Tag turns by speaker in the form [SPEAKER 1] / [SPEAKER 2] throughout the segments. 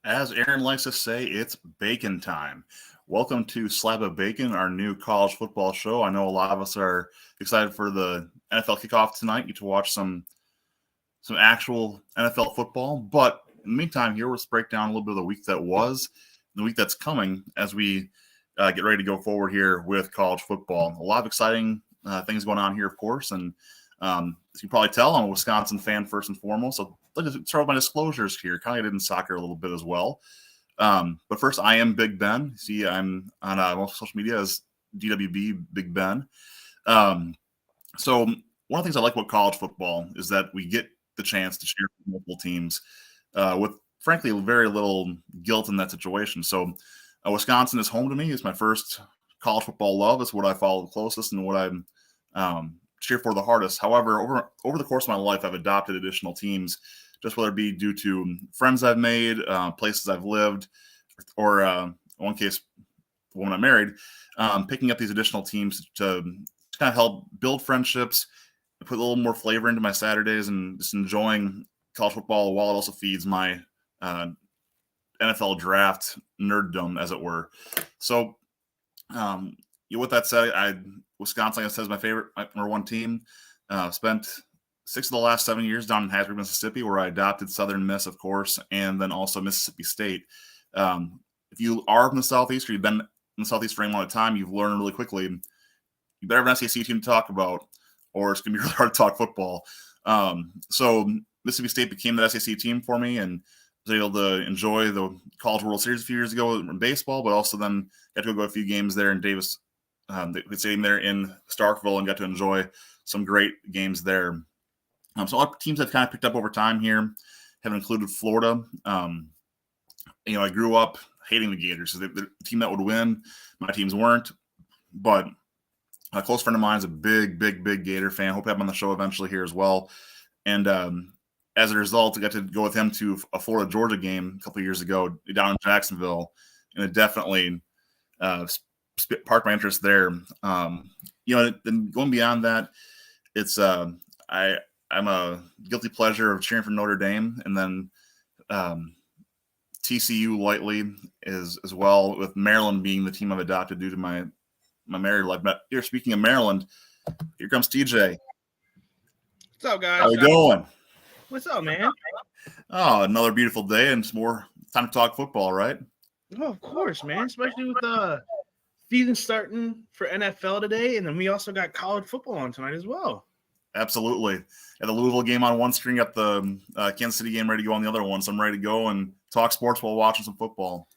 [SPEAKER 1] As Aaron likes to say, it's bacon time. Welcome to Slab of Bacon, our new college football show. I know a lot of us are excited for the NFL kickoff tonight. Get to watch some actual NFL football. But in the meantime, here let's break down a little bit of the week that was, the week that's coming, as we get ready to go forward here with college football. A lot of exciting things going on here, of course, and as you can probably tell, I'm a Wisconsin fan first and foremost. So let's start with my disclosures here. Kind of did in soccer a little bit as well. But first, I am Big Ben. See, I'm on most social media as DWB Big Ben. So one of the things I like about college football is that we get the chance to cheer for multiple teams with, frankly, very little guilt in that situation. So Wisconsin is home to me. It's my first college football love. It's what I follow the closest and what I'm cheer for the hardest. However, over the course of my life, I've adopted additional teams, just whether it be due to friends I've made, places I've lived, or in one case, the woman I married, picking up these additional teams to kind of help build friendships, put a little more flavor into my Saturdays, and just enjoying college football while it also feeds my NFL draft nerddom, as it were. So, with that said, Wisconsin, like I said, is my favorite, my number one team. Spent 6 of the last 7 years down in Hattiesburg, Mississippi, where I adopted Southern Miss, of course, and then also Mississippi State. If you are from the Southeast or you've been in the Southeast for any amount of time, you've learned really quickly you better have an SEC team to talk about, or it's going to be really hard to talk football. So Mississippi State became the SEC team for me, and was able to enjoy the College World Series a few years ago in baseball, but also then got to go to a few games there in Davis. They stayed there in Starkville and got to enjoy some great games there. So a lot of teams I've kind of picked up over time here have included Florida. I grew up hating the Gators. So the team that would win, my teams weren't. But a close friend of mine is a big Gator fan. Hope to have him on the show eventually here as well. And as a result, I got to go with him to a Florida-Georgia game a couple of years ago down in Jacksonville. And it definitely sparked my interest there. Then going beyond that, it's I'm a guilty pleasure of cheering for Notre Dame, and then TCU lightly is as well, with Maryland being the team I've adopted due to my married life. But here, speaking of Maryland, here comes TJ.
[SPEAKER 2] What's up, guys?
[SPEAKER 1] How you doing?
[SPEAKER 2] What's up, man?
[SPEAKER 1] Oh, another beautiful day, and some more time to talk football, right?
[SPEAKER 2] Oh, of course, man. Especially with season starting for NFL today, and then we also got college football on tonight as well.
[SPEAKER 1] Absolutely. Got the Louisville game on one string, got the Kansas City game ready to go on the other one. So I'm ready to go and talk sports while watching some football.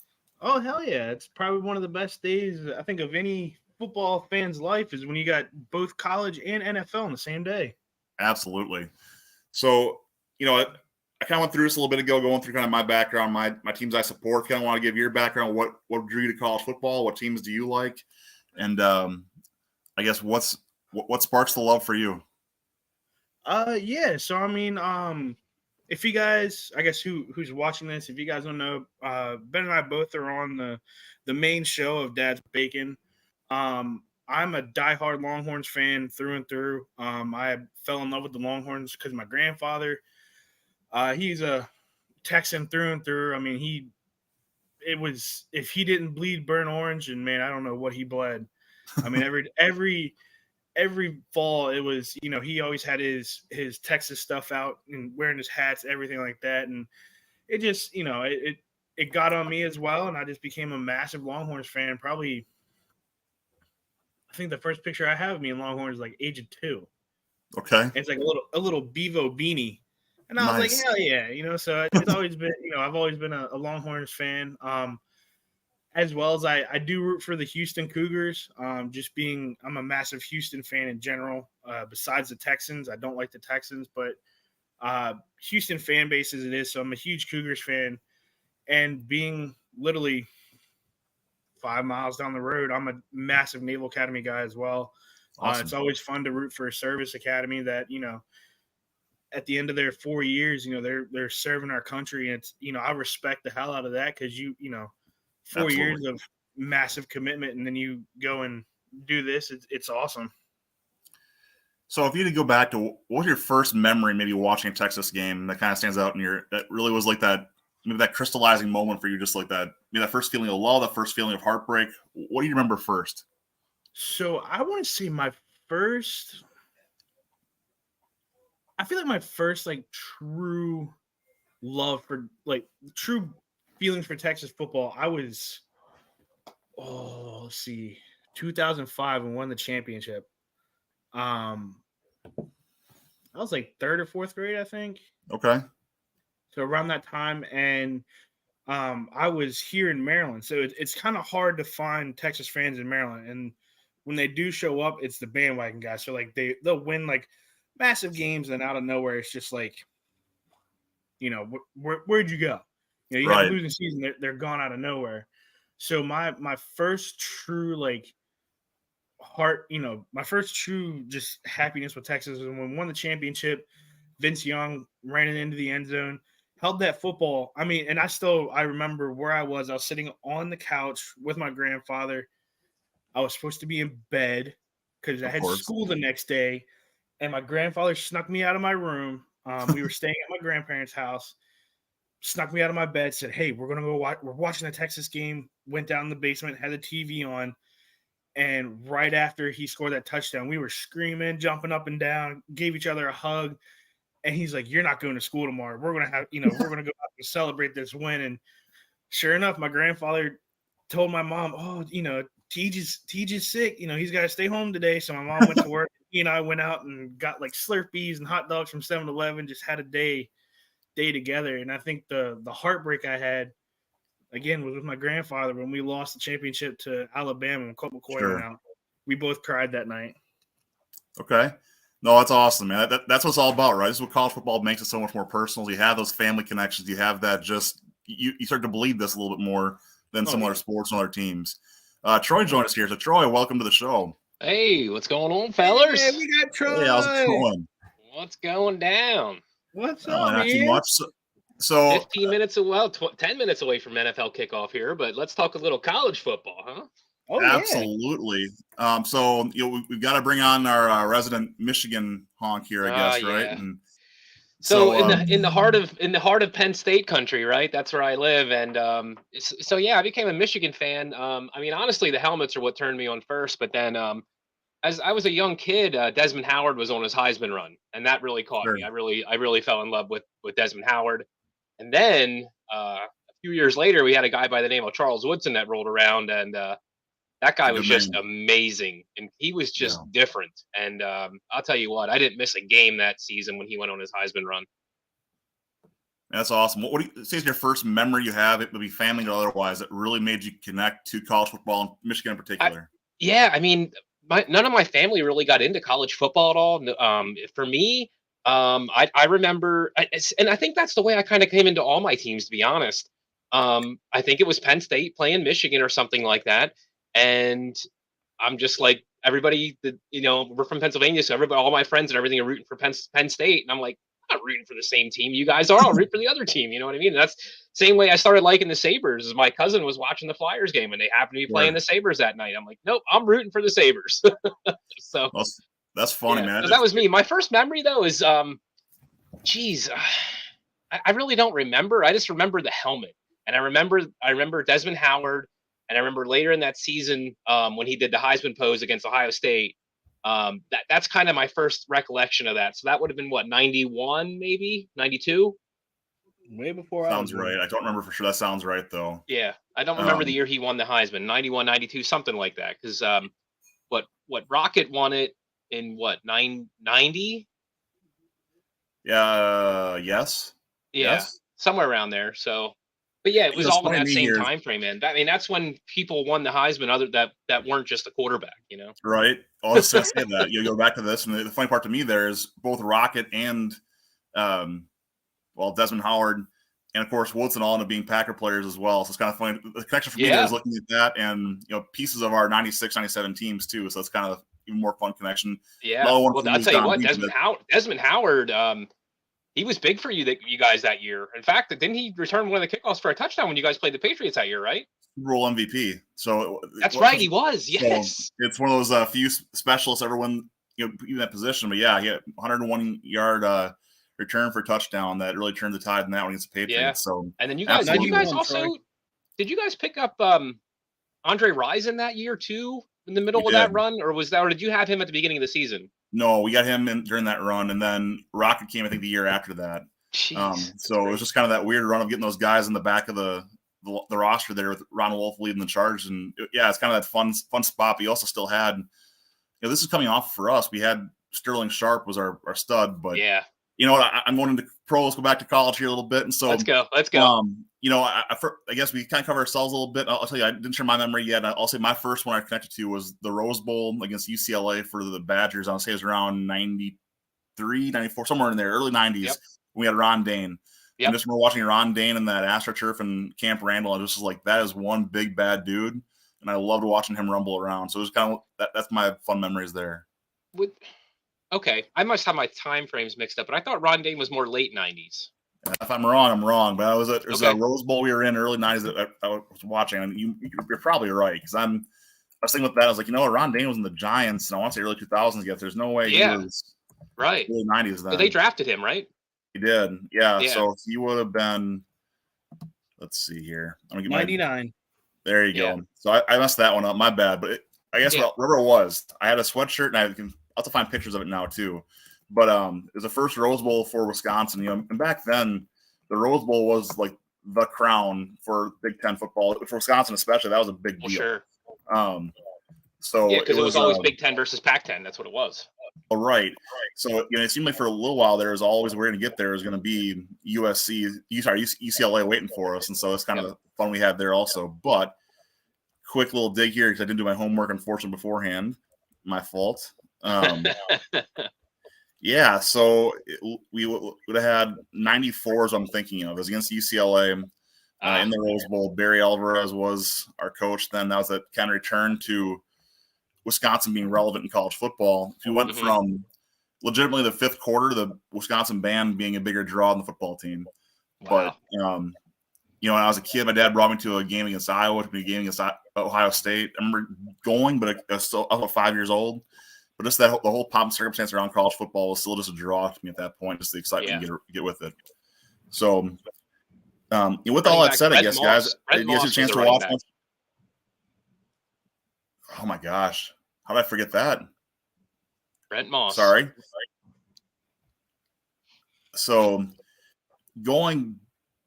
[SPEAKER 2] Oh, hell yeah. It's probably one of the best days, I think, of any football fan's life is when you got both college and NFL on the same day.
[SPEAKER 1] Absolutely. So, I kind of went through this a little bit ago, going through kind of my background, my teams I support. Kind of want to give your background, what drew you to college football, what teams do you like, and I guess what sparks the love for you?
[SPEAKER 2] Yeah. So I mean, if you guys, I guess who's watching this, if you guys don't know, Ben and I both are on the main show of Dad's Bacon. I'm a diehard Longhorns fan through and through. I fell in love with the Longhorns because my grandfather, he's a Texan through and through. I mean, if he didn't bleed burnt orange, and man, I don't know what he bled. I mean, every fall it was, he always had his Texas stuff out and wearing his hats, everything like that. And it just, it got on me as well. And I just became a massive Longhorns fan. Probably, I think the first picture I have of me in Longhorns is like age of 2.
[SPEAKER 1] Okay.
[SPEAKER 2] And it's like a little Bevo beanie. And I was
[SPEAKER 1] Nice.
[SPEAKER 2] like, hell yeah. So it's always been, I've always been a Longhorns fan. As well as I do root for the Houston Cougars. I'm a massive Houston fan in general. Besides the Texans, I don't like the Texans, but Houston fan base as it is, so I'm a huge Cougars fan. And being literally 5 miles down the road, I'm a massive Naval Academy guy as well.
[SPEAKER 1] Awesome.
[SPEAKER 2] It's always fun to root for a service academy that, at the end of their 4 years, they're serving our country. And it's, I respect the hell out of that because 4
[SPEAKER 1] Absolutely.
[SPEAKER 2] years of massive commitment, and then you go and do this. It's awesome.
[SPEAKER 1] So if you had to go back to what was your first memory, maybe watching a Texas game that kind of stands out in that really was like that maybe that crystallizing moment for you, just like that, that first feeling of love, that first feeling of heartbreak? What do you remember first?
[SPEAKER 2] So I want to say my first. I feel like my first like true love for like true feelings for Texas football. I was let's see, 2005 and won the championship. I was like third or fourth grade, I think.
[SPEAKER 1] Okay.
[SPEAKER 2] So around that time, and I was here in Maryland, so it's kind of hard to find Texas fans in Maryland. And when they do show up, it's the bandwagon guys. So like they'll win like massive games, and out of nowhere, it's just like, where'd you go? You have a
[SPEAKER 1] Right.
[SPEAKER 2] losing season, they're gone out of nowhere. So my first true like my first true just happiness with Texas was when we won the championship. Vince Young ran it into the end zone, held that football. I mean, and I remember where I was. I was sitting on the couch with my grandfather. I was supposed to be in bed because I had school the next day, and my grandfather snuck me out of my room. We were staying at my grandparents' house. Snuck me out of my bed, said, "Hey, we're gonna go watch. We're watching the Texas game." Went down in the basement, had the TV on, and right after he scored that touchdown, we were screaming, jumping up and down, gave each other a hug. And he's like, "You're not going to school tomorrow. We're gonna we're gonna go out and celebrate this win." And sure enough, my grandfather told my mom, "Oh, TJ's sick. He's got to stay home today." So my mom went to work. He and I went out and got like Slurpees and hot dogs from 7-Eleven. Just had a day together. And I think the heartbreak I had again was with my grandfather when we lost the championship to Alabama when Colt McCoy went out. We both cried that night.
[SPEAKER 1] Okay. No, that's awesome, man. That's what it's all about, right? This is what college football makes it so much more personal. You have those family connections. You have that just you start to believe this a little bit more than some other sports and other teams. Troy joined us here. So, Troy, welcome to the show.
[SPEAKER 3] Hey, what's going on, fellas?
[SPEAKER 2] Hey, we got Troy.
[SPEAKER 1] Hey, how's it going?
[SPEAKER 3] What's going down?
[SPEAKER 2] What's up,
[SPEAKER 1] not
[SPEAKER 2] man?
[SPEAKER 1] too much. So
[SPEAKER 3] 15 minutes, 10 minutes away from NFL kickoff here, but let's talk a little college football, huh?
[SPEAKER 1] Oh, absolutely. Yeah. So we've got to bring on our resident Michigan honk here, I guess, right?
[SPEAKER 3] Yeah.
[SPEAKER 1] And
[SPEAKER 3] so in the heart of Penn State country, right? That's where I live, and so yeah, I became a Michigan fan. I mean, honestly, the helmets are what turned me on first, but then as I was a young kid, Desmond Howard was on his Heisman run, and that really caught me. I really fell in love with Desmond Howard, and then a few years later, we had a guy by the name of Charles Woodson that rolled around, and that guy was just amazing, and he was just different. And I'll tell you what, I didn't miss a game that season when he went on his Heisman run.
[SPEAKER 1] That's awesome. What do you say is your first memory you have, it would be family or otherwise, that really made you connect to college football and Michigan in particular?
[SPEAKER 3] I mean, none of my family really got into college football at all. For me, I remember, and I think that's the way I kind of came into all my teams, to be honest. I think it was Penn State playing Michigan or something like that. And I'm just like, everybody that, we're from Pennsylvania. So all my friends and everything are rooting for Penn State. And I'm like, I'm not rooting for the same team you guys are. I'll root for the other team. You know what I mean? And that's the same way I started liking the Sabres. Is my cousin was watching the Flyers game and they happened to be playing the Sabres that night. I'm like, nope, I'm rooting for the Sabres. So
[SPEAKER 1] that's funny, man.
[SPEAKER 3] So that was me. My first memory though is, I really don't remember. I just remember the helmet, and I remember Desmond Howard, and I remember later in that season when he did the Heisman pose against Ohio State. That's kind of my first recollection of that. So that would have been what, 91, maybe 92.
[SPEAKER 2] Way before.
[SPEAKER 1] Sounds right. I don't remember for sure. That sounds right though.
[SPEAKER 3] Yeah, I don't remember the year he won the Heisman. 91, 92, something like that. Because what Rocket won it in what, 90?
[SPEAKER 1] Yes.
[SPEAKER 3] Yeah, yes. Somewhere around there. So, but yeah, it was all in that same time frame, man. I mean, that's when people won the Heisman that weren't just a quarterback,
[SPEAKER 1] Right. I'll just say that. You go back to this, and the funny part to me there is both Rocket and Desmond Howard and of course Woodson all end up being Packer players as well. So it's kind of funny. The connection for me there is looking at that and pieces of our 96, 97 teams too. So it's kind of even more fun connection.
[SPEAKER 3] Yeah. Well, I'll tell you what, Desmond Howard, he was big for you guys that year. In fact, didn't he return one of the kickoffs for a touchdown when you guys played the Patriots that year, right?
[SPEAKER 1] Super Bowl MVP. So
[SPEAKER 3] that's right, he was. Yes.
[SPEAKER 1] So it's one of those few specialists ever won, in that position. But yeah, he had 101-yard return for a touchdown that really turned the tide in that one against the Patriots.
[SPEAKER 3] Yeah.
[SPEAKER 1] So,
[SPEAKER 3] And then you guys, did you guys also, did you guys pick up Andre Rison that year too in the middle of that run, or did you have him at the beginning of the season?
[SPEAKER 1] No, we got him during that run, and then Rocket came, I think, the year after that.
[SPEAKER 3] Jeez,
[SPEAKER 1] so it was just kind of that weird run of getting those guys in the back of the roster there with Ron Wolf leading the charge, and it's kind of that fun spot. But you also still had, this is coming off for us. We had Sterling Sharp was our stud, but you know what? I'm going into pro. Let's go back to college here a little bit, and so
[SPEAKER 3] let's go.
[SPEAKER 1] I guess we kind of cover ourselves a little bit. I'll tell you, I didn't share my memory yet. I'll say my first one I connected to was the Rose Bowl against UCLA for the Badgers. I'll say it was around 93, 94, somewhere in there, early 90s.
[SPEAKER 3] Yep.
[SPEAKER 1] We had Ron Dane.
[SPEAKER 3] Yep.
[SPEAKER 1] And just remember watching Ron Dane in that AstroTurf and Camp Randall. I just was like, that is one big bad dude, and I loved watching him rumble around. So it was kind of that's my fun memories there.
[SPEAKER 3] Okay, I must have my time frames mixed up, but I thought Ron Dane was more late 90s.
[SPEAKER 1] If I'm wrong, I'm wrong. But it was a Rose Bowl we were in early 90s that I was watching, and you're probably right, because I was thinking with that, I was like, Ron Dane was in the Giants, and I want to say early 2000s yet. There's no way he was
[SPEAKER 3] right
[SPEAKER 1] early 90s then.
[SPEAKER 3] So they drafted him, right?
[SPEAKER 1] He did, yeah. So he would have been. Let's see here. I'm gonna get
[SPEAKER 2] 99.
[SPEAKER 1] There you go. So I messed that one up. My bad. But I guess whatever it was, I had a sweatshirt, and I'll have to find pictures of it now too. But it was the first Rose Bowl for Wisconsin, and back then the Rose Bowl was like the crown for Big Ten football. For Wisconsin especially, that was a big deal.
[SPEAKER 3] Sure.
[SPEAKER 1] So
[SPEAKER 3] because it was always Big Ten versus Pac-10. That's what it was.
[SPEAKER 1] Right. So it seemed like for a little while there was always we're going to get there is going to be UCLA waiting for us, and so it's kind of fun we had there also. But quick little dig here because I didn't do my homework unfortunately beforehand. My fault. So we would have had 94s. I'm thinking of as against UCLA in the Rose Bowl. Barry Alvarez was our coach then. That was a kind of return to Wisconsin being relevant in college football. We went from legitimately the fifth quarter, the Wisconsin band being a bigger draw than the football team. Wow. But when I was a kid, my dad brought me to a game against Iowa, to be a game against Ohio State. I remember going, but I was about 5 years old. But just the whole pomp and circumstance around college football was still just a draw to me at that point, just the excitement to get with it. So, with all that said, I guess, guys, did you guys get a chance to watch one? Oh, my gosh. How did I forget that?
[SPEAKER 3] Brent Moss.
[SPEAKER 1] Sorry. So, going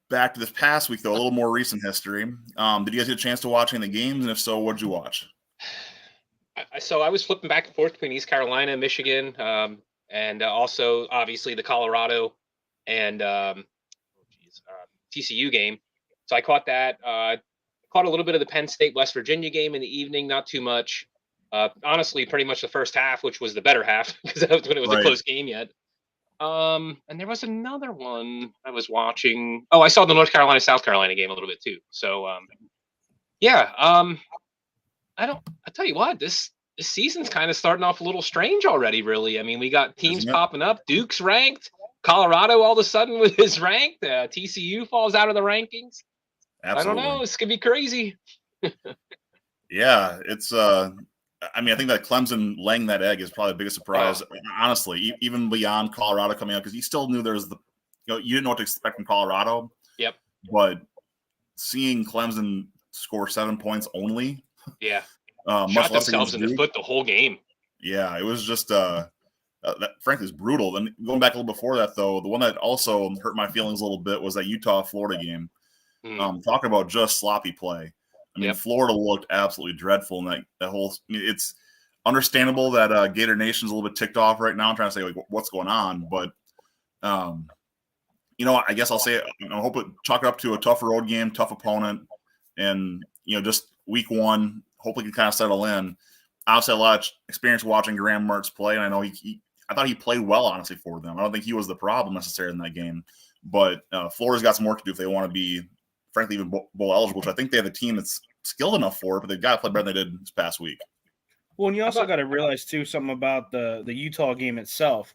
[SPEAKER 1] back to this past week, though, a little more recent history, did you guys get a chance to watch any of the games? And if so, what did you watch?
[SPEAKER 3] So I was flipping back and forth between East Carolina and Michigan, and also obviously the Colorado and TCU game. So I caught that. Caught a little bit of the Penn State West Virginia game in the evening, not too much. Honestly, pretty much the first half, which was the better half because that was when it was a close game yet. And there was another one I was watching. Oh, I saw the North Carolina South Carolina game a little bit too. So I tell you what, this season's kind of starting off a little strange already, really. I mean, we got teams popping up. Duke's ranked. Colorado all of a sudden is ranked. TCU falls out of the rankings. Absolutely. I don't know. This could be crazy.
[SPEAKER 1] Yeah, it's I think that Clemson laying that egg is probably the biggest surprise. Honestly, even beyond Colorado coming up, because you still knew there's you didn't know what to expect from Colorado.
[SPEAKER 3] Yep.
[SPEAKER 1] But seeing Clemson score 7 points only.
[SPEAKER 3] Yeah.
[SPEAKER 1] Shot
[SPEAKER 3] themselves in the foot the whole game.
[SPEAKER 1] Yeah, it was just that frankly is brutal. And going back a little before that, though, the one that also hurt my feelings a little bit was that Utah-Florida game. Talking about just sloppy play. I mean, Florida looked absolutely dreadful in that whole. It's understandable that Gator Nation's a little bit ticked off right now, trying to say like what's going on. But I guess I'll say it, I hope it chalk it up to a tough road game, tough opponent, and just week one. Hopefully, can kind of settle in. Obviously, a lot of experience watching Graham Mertz play, and I know I thought he played well, honestly, for them. I don't think he was the problem necessarily in that game. But Florida's got some work to do if they want to be, frankly, even bowl eligible, which I think they have a team that's skilled enough for it, but they've got to play better than they did this past week.
[SPEAKER 2] Well, and you also got to realize, too, something about the Utah game itself.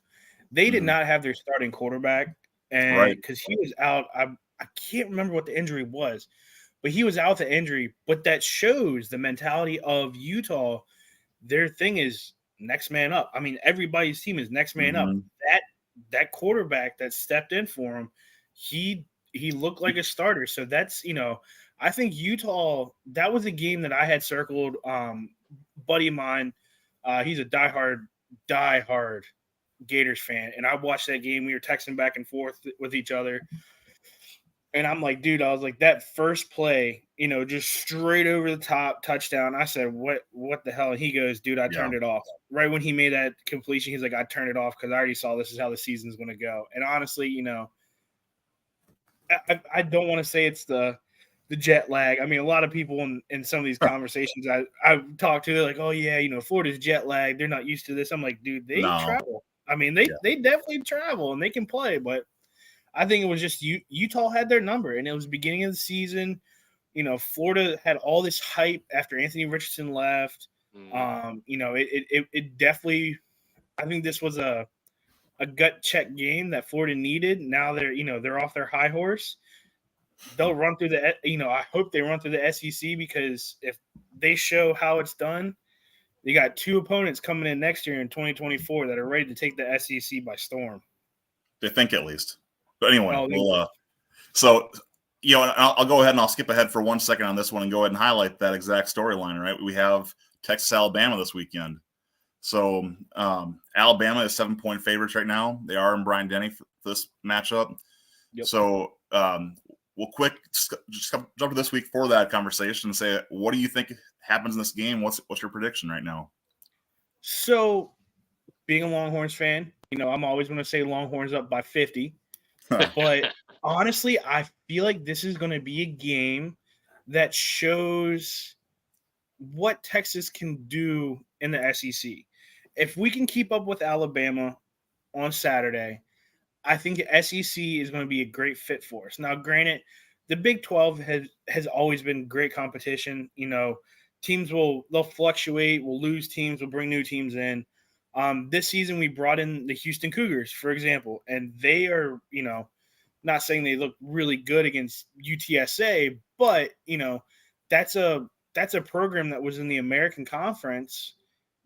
[SPEAKER 2] They did not have their starting quarterback, and because he was out, I can't remember what the injury was, but he was out with the injury. But that shows the mentality of Utah. Their thing is next man up. I mean, everybody's team is next man up. that quarterback that stepped in for him, he looked like a starter. So that's, I think Utah, that was a game that I had circled. Buddy of mine, he's a diehard Gators fan, and I watched that game. We were texting back and forth with each other. And I'm like, dude, I was like, that first play, just straight over the top touchdown. I said, what the hell? And he goes, dude, I turned it off. Right when he made that completion, he's like, I turned it off because I already saw this is how the season's going to go. And honestly, I don't want to say it's the jet lag. I mean, a lot of people in some of these conversations I talk to, they're like, oh, yeah, Florida's jet lag. They're not used to this. I'm like, dude, they travel. I mean, they definitely travel and they can play, but I think it was just Utah had their number, and it was beginning of the season. Florida had all this hype after Anthony Richardson left. It definitely. I think this was a gut check game that Florida needed. Now they're off their high horse. They'll run through the. I hope they run through the SEC, because if they show how it's done, they got 2 opponents coming in next year in 2024 that are ready to take the SEC by storm.
[SPEAKER 1] They think, at least. But anyway, I'll go ahead and I'll skip ahead for 1 second on this one and go ahead and highlight that exact storyline, right? We have Texas, Alabama this weekend. So Alabama is 7-point favorites right now. They are in Bryant-Denny for this matchup. Yep. So we'll just jump to this week for that conversation and say, what do you think happens in this game? What's your prediction right now?
[SPEAKER 2] So being a Longhorns fan, I'm always going to say Longhorns up by 50. But honestly, I feel like this is going to be a game that shows what Texas can do in the SEC. If we can keep up with Alabama on Saturday, I think the SEC is going to be a great fit for us. Now, granted, the Big 12 has always been great competition. Teams they'll fluctuate, we'll lose teams, we'll bring new teams in. This season, we brought in the Houston Cougars, for example, and they are, not saying they look really good against UTSA, but, that's a program that was in the American Conference.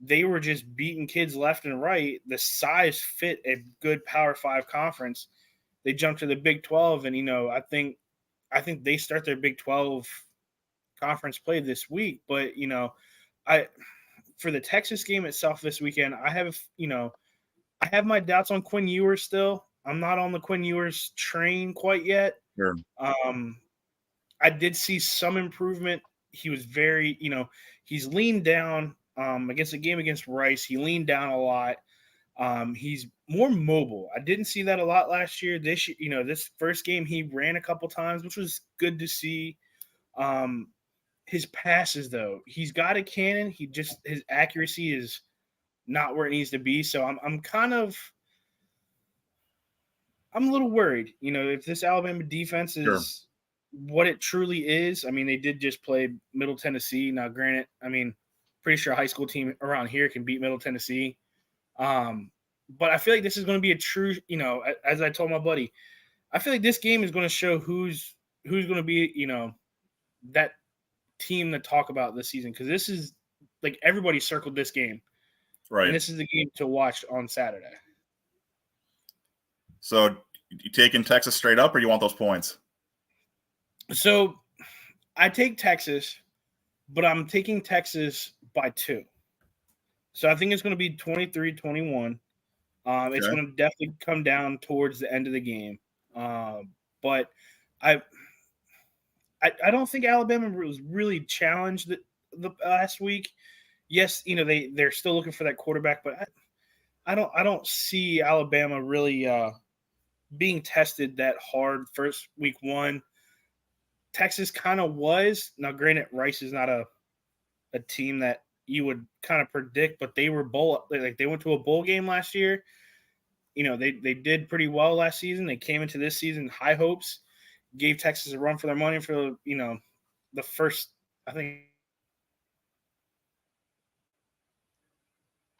[SPEAKER 2] They were just beating kids left and right. The size fit a good Power 5 conference. They jumped to the Big 12, and, I think they start their Big 12 conference play this week. But, for the Texas game itself this weekend, I have my doubts on Quinn Ewers still. I'm not on the Quinn Ewers train quite yet.
[SPEAKER 1] Sure.
[SPEAKER 2] I did see some improvement. He was very, he's leaned down against the game against Rice. He leaned down a lot. He's more mobile. I didn't see that a lot last year. This first game he ran a couple times, which was good to see. His passes, though, he's got a cannon. His accuracy is not where it needs to be. So I'm a little worried. If this Alabama defense is what it truly is. I mean, they did just play Middle Tennessee. Now, granted, pretty sure a high school team around here can beat Middle Tennessee. But I feel like this is going to be a true. As I told my buddy, I feel like this game is going to show who's going to be. That team to talk about this season, because this is like everybody circled this game,
[SPEAKER 1] right?
[SPEAKER 2] And this is the game to watch on Saturday.
[SPEAKER 1] So you taking Texas straight up, or you want those points?
[SPEAKER 2] So I take Texas, but I'm taking Texas by 2. So I think it's going to be 23-21. It's going to definitely come down towards the end of the game. But I don't think Alabama was really challenged the last week. Yes, they're still looking for that quarterback, but I don't see Alabama really being tested that hard first week 1. Texas kind of was. Now, granted, Rice is not a team that you would kind of predict, but they went to a bowl game last year. They did pretty well last season. They came into this season high hopes. Gave Texas a run for their money for, the first, I think.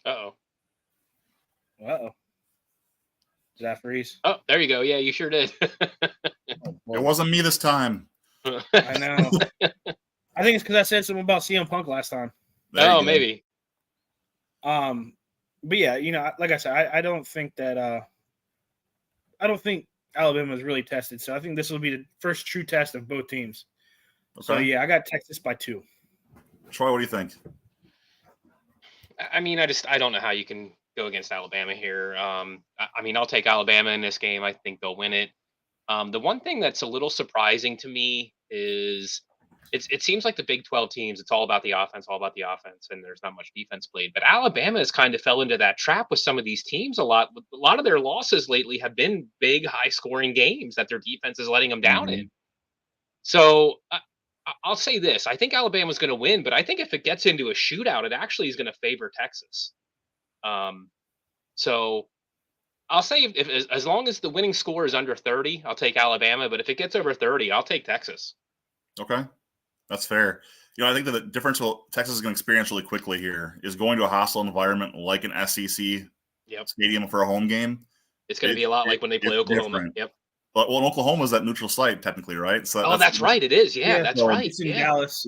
[SPEAKER 3] Uh-oh.
[SPEAKER 2] Did that freeze?
[SPEAKER 3] Oh, there you go. Yeah, you sure did.
[SPEAKER 1] It wasn't me this time.
[SPEAKER 2] I know. I think it's because I said something about CM Punk last time.
[SPEAKER 3] Maybe.
[SPEAKER 2] But yeah, like I said, I don't think that don't think Alabama's really tested. So I think this will be the first true test of both teams.
[SPEAKER 1] Okay.
[SPEAKER 2] So yeah, I got Texas by 2.
[SPEAKER 1] Troy, what do you think?
[SPEAKER 3] I mean, I don't know how you can go against Alabama here. I mean, I'll take Alabama in this game. I think they'll win it. The one thing that's a little surprising to me is it seems like the Big 12 teams, it's all about the offense, and there's not much defense played. But Alabama has kind of fell into that trap with some of these teams a lot. A lot of their losses lately have been big, high-scoring games that their defense is letting them down in. So I'll say this: I think Alabama's going to win, but I think if it gets into a shootout, it actually is going to favor Texas. So I'll say if as long as the winning score is under 30, I'll take Alabama. But if it gets over 30, I'll take Texas.
[SPEAKER 1] Okay, that's fair. I think that the difference Texas is going to experience really quickly here is going to a hostile environment like an SEC stadium for a home game.
[SPEAKER 3] It's going to be a lot like when they play Oklahoma.
[SPEAKER 1] Different.
[SPEAKER 3] Yep.
[SPEAKER 1] But in Oklahoma is that neutral site technically, right? So
[SPEAKER 3] that's right. It is. Yeah, that's right.
[SPEAKER 2] It's in Dallas.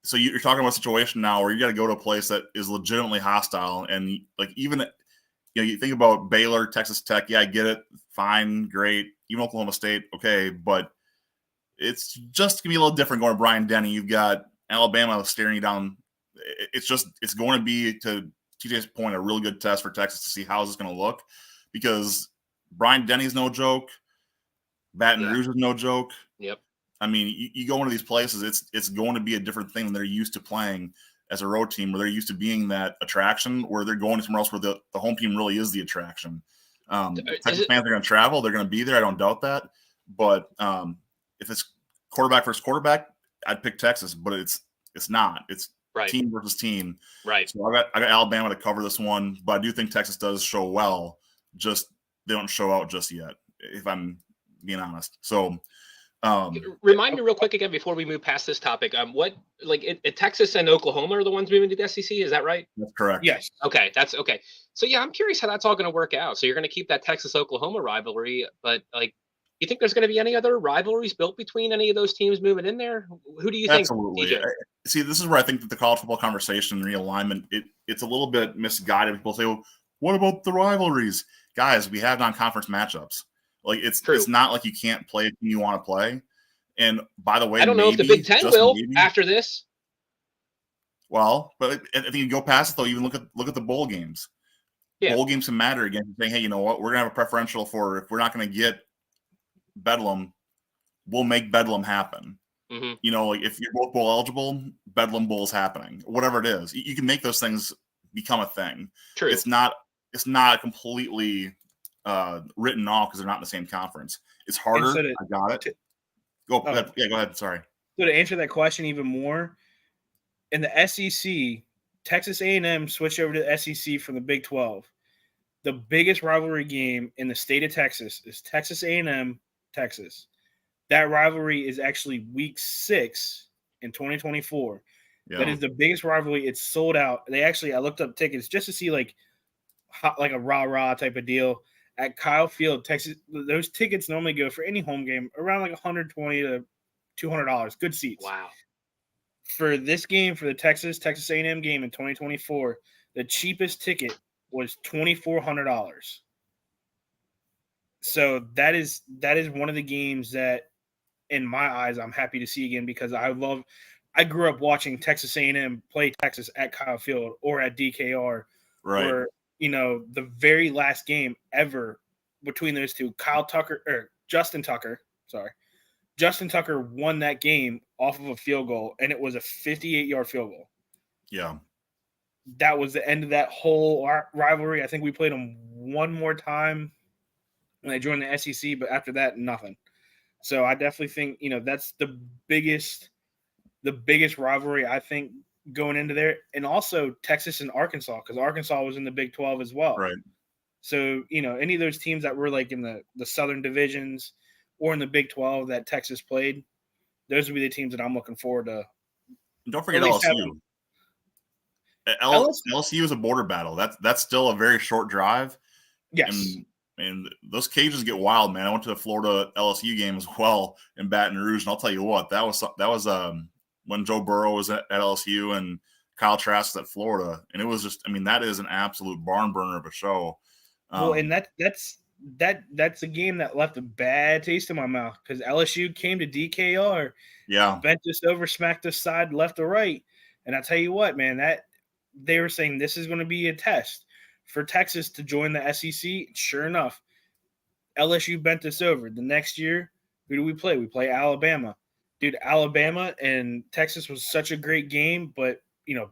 [SPEAKER 1] So you're talking about a situation now where you got to go to a place that is legitimately hostile, and like even you think about Baylor, Texas Tech. Yeah, I get it. Fine, great. Even Oklahoma State, okay, but it's just gonna be a little different going to Bryant-Denny. You've got Alabama staring you down. It's going to be, to TJ's point, a really good test for Texas to see how is this going to look, because Bryant-Denny's no joke. Baton Rouge is no joke.
[SPEAKER 3] Yep.
[SPEAKER 1] I mean, you go into these places, it's going to be a different thing than they're used to playing as a road team, where they're used to being that attraction, where they're going somewhere else where the home team really is the attraction. Texas fans are going to travel. They're going to be there. I don't doubt that. But if it's quarterback versus quarterback, I'd pick Texas, but it's not. It's team versus team.
[SPEAKER 3] Right.
[SPEAKER 1] So I got Alabama to cover this one, but I do think Texas does show well. Just they don't show out just yet, if I'm being honest. So
[SPEAKER 3] remind me real quick again before we move past this topic. Texas and Oklahoma are the ones moving to the SEC. Is that right?
[SPEAKER 1] That's correct.
[SPEAKER 2] Yes.
[SPEAKER 3] Okay, that's okay. So yeah, I'm curious how that's all going to work out. So you're going to keep that Texas-Oklahoma rivalry, but you think there's going to be any other rivalries built between any of those teams moving in there? Who do you think?
[SPEAKER 1] Absolutely. See, this is where I think that the college football conversation and realignment, it's a little bit misguided. People say, well, what about the rivalries? Guys, we have non-conference matchups. Like it's not like you can't play a team you want to play. And by the way,
[SPEAKER 3] I don't know if the Big Ten will after this.
[SPEAKER 1] Well, but if you go past it though, even look at the bowl games. Yeah. Bowl games can matter again. Saying, hey, you know what? We're gonna have a preferential for, if we're not gonna get Bedlam, we'll make Bedlam happen.
[SPEAKER 3] Mm-hmm.
[SPEAKER 1] Like if you're both bowl eligible, Bedlam Bowl is happening. Whatever it is, you can make those things become a thing.
[SPEAKER 3] True.
[SPEAKER 1] It's not completely written off because they're not in the same conference. It's harder. I got it. Go ahead. Yeah, go ahead. Sorry.
[SPEAKER 2] So to answer that question even more, in the SEC, Texas A&M switched over to the SEC from the Big 12. The biggest rivalry game in the state of Texas is Texas A&M, Texas. That rivalry is actually week 6 in 2024. Yeah. That is the biggest rivalry. It's sold out. I looked up tickets just to see like a rah-rah type of deal. At Kyle Field, Texas, those tickets normally go for any home game around like $120 to $200. Good seats.
[SPEAKER 3] Wow.
[SPEAKER 2] For this game, for the Texas A&M game in 2024, the cheapest ticket was $2,400. So that is one of the games that, in my eyes, I'm happy to see again, because I grew up watching Texas A&M play Texas at Kyle Field or at DKR.
[SPEAKER 1] Right.
[SPEAKER 2] Or, the very last game ever between those two, Justin Tucker won that game off of a field goal, and it was a 58-yard field goal.
[SPEAKER 1] Yeah.
[SPEAKER 2] That was the end of that whole rivalry. I think we played them one more time when they joined the SEC, but after that, nothing. So I definitely think, that's the biggest rivalry, I think, going into there. And also Texas and Arkansas, because Arkansas was in the Big 12 as well.
[SPEAKER 1] Right.
[SPEAKER 2] So, any of those teams that were like in the Southern divisions or in the Big 12 that Texas played, those would be the teams that I'm looking forward to.
[SPEAKER 1] And don't forget LSU. LSU is a border battle. That's still a very short drive.
[SPEAKER 2] Yes.
[SPEAKER 1] And those cages get wild, man. I went to a Florida LSU game as well in Baton Rouge, and I'll tell you what, that was when Joe Burrow was at LSU and Kyle Trask was at Florida, and it was just, that is an absolute barn burner of a show.
[SPEAKER 2] And that's that's a game that left a bad taste in my mouth because LSU came to DKR,
[SPEAKER 1] Yeah.
[SPEAKER 2] bent us over, smacked us side left or right, and I tell you what, man, that they were saying this is going to be a test for Texas to join the SEC. Sure enough, LSU bent us over. The next year, who do we play? We play Alabama. Dude, Alabama and Texas was such a great game, but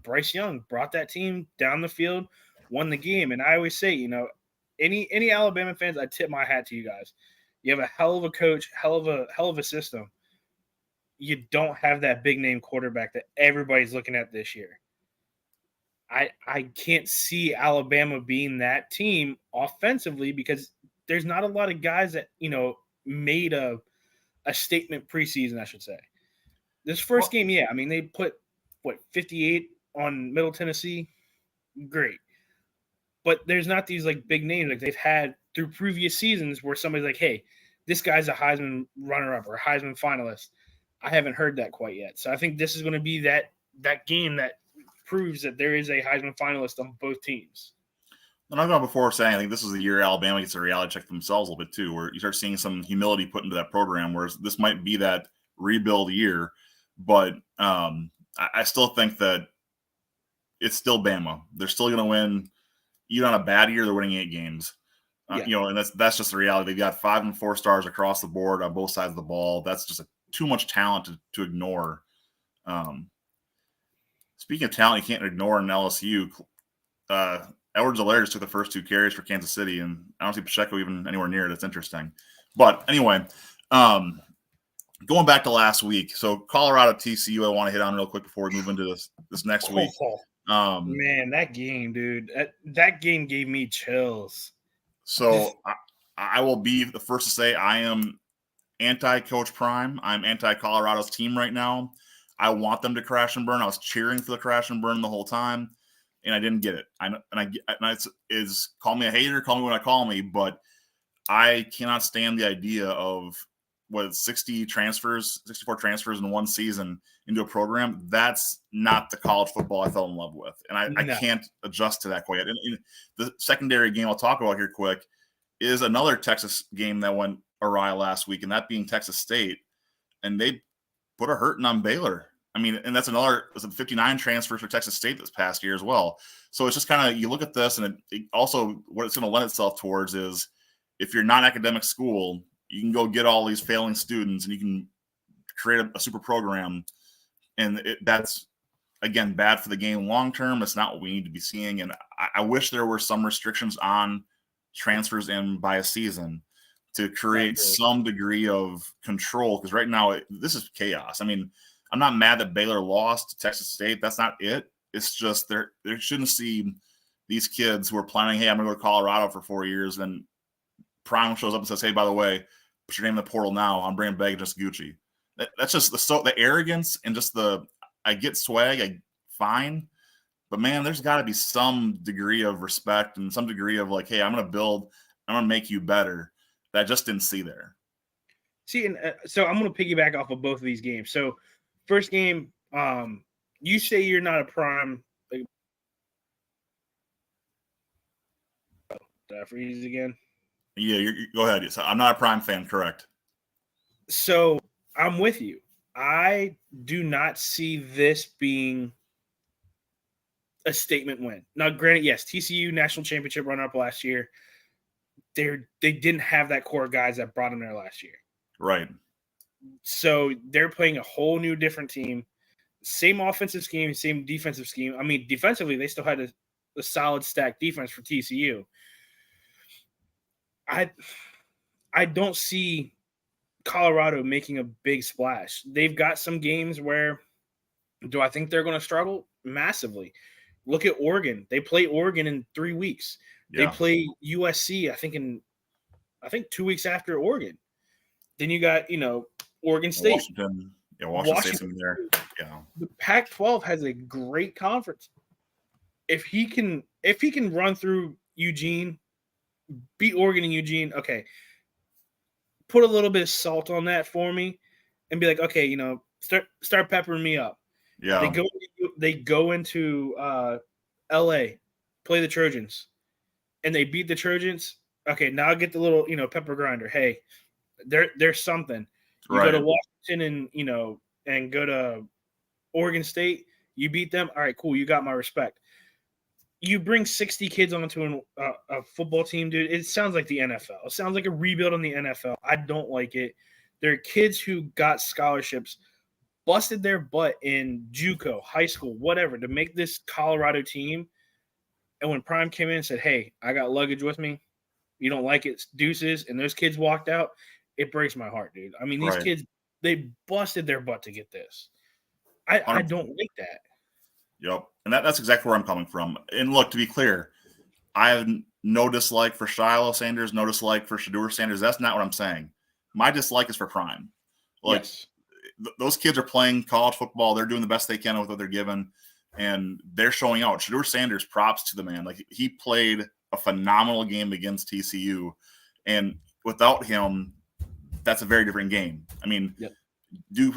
[SPEAKER 2] Bryce Young brought that team down the field, won the game. And I always say, any Alabama fans, I tip my hat to you guys. You have a hell of a coach, hell of a system. You don't have that big name quarterback that everybody's looking at this year. I can't see Alabama being that team offensively because there's not a lot of guys that made a statement preseason, I should say. This first game, yeah, I mean they put 58 on Middle Tennessee, great, but there's not these like big names like they've had through previous seasons where somebody's like, hey, this guy's a Heisman runner-up or a Heisman finalist. I haven't heard that quite yet, so I think this is going to be that game that proves that there is a Heisman finalist on both teams.
[SPEAKER 1] And I've gone before saying I think this is the year Alabama gets a reality check themselves a little bit too, where you start seeing some humility put into that program, whereas this might be that rebuild year. But I still think that it's still Bama. They're still going to win. Even on a bad year, they're winning 8 games. And that's just the reality. They've got 5 and 4 stars across the board on both sides of the ball. That's just too much talent to ignore. Speaking of talent, you can't ignore in LSU. Edwards-Helaire just took the first 2 carries for Kansas City, and I don't see Pacheco even anywhere near it. It's interesting. But anyway, going back to last week, so Colorado TCU, I want to hit on real quick before we move into this next week.
[SPEAKER 2] Man, that game, dude, that game gave me chills.
[SPEAKER 1] So I will be the first to say I am anti-Coach Prime. I'm anti-Colorado's team right now. I want them to crash and burn. I was cheering for the crash and burn the whole time, and I didn't get it. It's call me a hater, call me what I call me, but I cannot stand the idea of 64 transfers in one season into a program. That's not the college football I fell in love with, and I can't adjust to that quite yet. And the secondary game I'll talk about here quick is another Texas game that went awry last week, and that being Texas State, and they put a hurting on Baylor. I mean, and that's another 59 transfers for Texas State this past year as well. So it's just kind of, you look at this, and it also what it's going to lend itself towards is if you're not academic school, you can go get all these failing students and you can create a super program. And that's, again, bad for the game long term. It's not what we need to be seeing. And I wish there were some restrictions on transfers in by a season to create some degree of control, because right now this is chaos. I mean, I'm not mad that Baylor lost to Texas State. That's not it. It's just they shouldn't see these kids who are planning, hey, I'm going to go to Colorado for 4 years, and Prime shows up and says, hey, by the way, put your name in the portal now. I'm bringing baggage, just Gucci. That's just the arrogance and just I get swag, fine. But, man, there's got to be some degree of respect and some degree of like, hey, I'm going to make you better. That I just didn't see there.
[SPEAKER 2] See, and so I'm going to piggyback off of both of these games. So, first game, you say you're not a Prime. Did I freeze again?
[SPEAKER 1] Yeah, you go ahead. So I'm not a Prime fan, correct?
[SPEAKER 2] So I'm with you. I do not see this being a statement win. Now, granted, yes, TCU national championship runner-up last year. They didn't have that core of guys that brought them there last year.
[SPEAKER 1] Right.
[SPEAKER 2] So they're playing a whole new different team. Same offensive scheme, same defensive scheme. I mean, defensively, they still had a solid stack defense for TCU. I don't see Colorado making a big splash. They've got some games where do I think they're going to struggle? Massively. Look at Oregon. They play Oregon in 3 weeks.
[SPEAKER 1] Yeah.
[SPEAKER 2] They play USC, I think 2 weeks after Oregon. Then you got, Oregon State.
[SPEAKER 1] Washington. Yeah, Washington State's there. Yeah.
[SPEAKER 2] The Pac-12 has a great conference. If he can run through Eugene, beat Oregon and Eugene, okay, put a little bit of salt on that for me and be like, okay, start peppering me up.
[SPEAKER 1] Yeah.
[SPEAKER 2] They go into LA, play the Trojans, and they beat the Trojans. okay, now I get the little, pepper grinder. Hey, there's something. You go
[SPEAKER 1] Right.
[SPEAKER 2] to Washington and go to Oregon State, you beat them. All right, cool. You got my respect. You bring 60 kids onto a football team, dude. It sounds like the NFL. It sounds like a rebuild on the NFL. I don't like it. There are kids who got scholarships, busted their butt in JUCO, high school, whatever, to make this Colorado team. And when Prime came in and said, hey, I got luggage with me. You don't like it, deuces. And those kids walked out. It breaks my heart, dude. I mean, these
[SPEAKER 1] Right.
[SPEAKER 2] kids, they busted their butt to get this. I don't like that.
[SPEAKER 1] Yep. And that's exactly where I'm coming from. And look, to be clear, I have no dislike for Shiloh Sanders, no dislike for Shedeur Sanders. That's not what I'm saying. My dislike is for Prime. Like,
[SPEAKER 2] yes.
[SPEAKER 1] Those kids are playing college football. They're doing the best they can with what they're given, and they're showing out. Shedeur Sanders, props to the man. Like, he played a phenomenal game against TCU, and without him, that's a very different game. I mean,
[SPEAKER 3] Yep.
[SPEAKER 1] do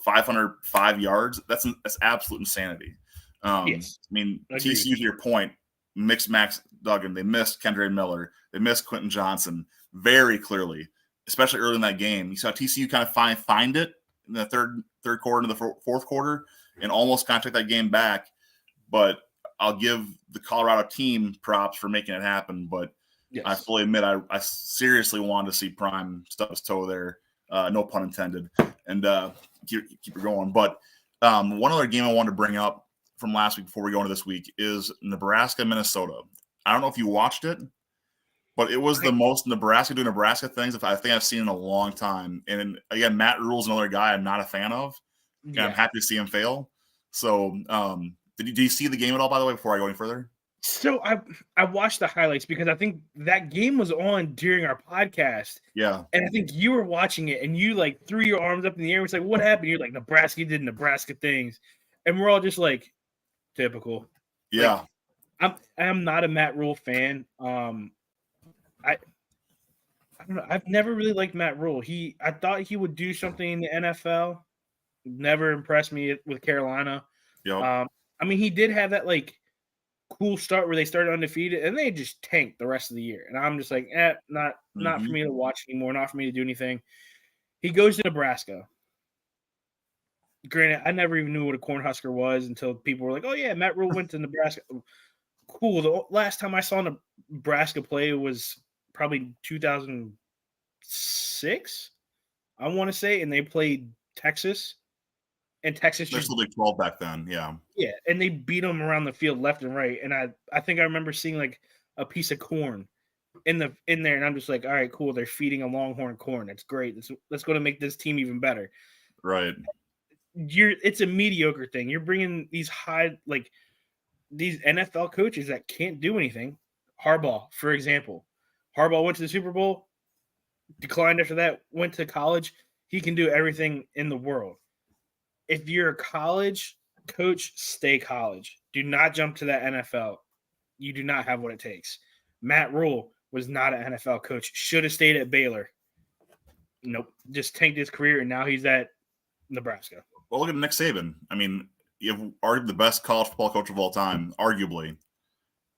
[SPEAKER 1] 505 yards. That's absolute insanity.
[SPEAKER 2] Yes.
[SPEAKER 1] I mean,
[SPEAKER 2] Agreed.
[SPEAKER 1] TCU, to your point, mixed Max Duggan. They missed Kendra Miller. They missed Quentin Johnson very clearly, especially early in that game. You saw TCU kind of find it in the third quarter into the fourth quarter and almost kind of took that game back. But I'll give the Colorado team props for making it happen. But
[SPEAKER 2] Yes.
[SPEAKER 1] I fully admit I seriously wanted to see Prime stub his toe there. No pun intended. And keep it going. But one other game I wanted to bring up from last week before we go into this week is Nebraska-Minnesota. I don't know if you watched it, but it was the most Nebraska doing Nebraska things I think I've seen in a long time. And again, Matt Rule's another guy I'm not a fan of. And I'm happy to see him fail. So did you see the game at all, by the way, before I go any further?
[SPEAKER 2] So I watched the highlights because I think that game was on during our podcast.
[SPEAKER 1] Yeah.
[SPEAKER 2] And I think you were watching it and you like threw your arms up in the air. It's like, what happened? You're like, Nebraska did Nebraska things. And we're all just like, typical.
[SPEAKER 1] Yeah.
[SPEAKER 2] Like, I'm not a Matt Rule fan. I don't know. I've never really liked Matt Rule. I thought he would do something in the NFL. Never impressed me with Carolina.
[SPEAKER 1] Yep.
[SPEAKER 2] I mean, he did have that like cool start where they started undefeated and they just tanked the rest of the year. And I'm just like, not for me to watch anymore, not for me to do anything. He goes to Nebraska. Granted, I never even knew what a Cornhusker was until people were like, oh yeah, Matt Rule went to Nebraska. Cool. The last time I saw Nebraska play was probably 2006, I want to say, and they played Texas. And Texas
[SPEAKER 1] They're still Big 12 back then, yeah.
[SPEAKER 2] Yeah, and they beat them around the field left and right. And I think I remember seeing like a piece of corn in there, and I'm just like, all right, cool. They're feeding a Longhorn corn. That's great. That's going to make this team even better.
[SPEAKER 1] Right.
[SPEAKER 2] It's a mediocre thing. You're bringing these these NFL coaches that can't do anything. Harbaugh, for example. Harbaugh went to the Super Bowl, declined after that, went to college. He can do everything in the world. If you're a college coach, stay college. Do not jump to that NFL. You do not have what it takes. Matt Rule was not an NFL coach. Should have stayed at Baylor. Nope. Just tanked his career, and now he's at Nebraska.
[SPEAKER 1] Well, look at Nick Saban. I mean, you have arguably the best college football coach of all time, arguably.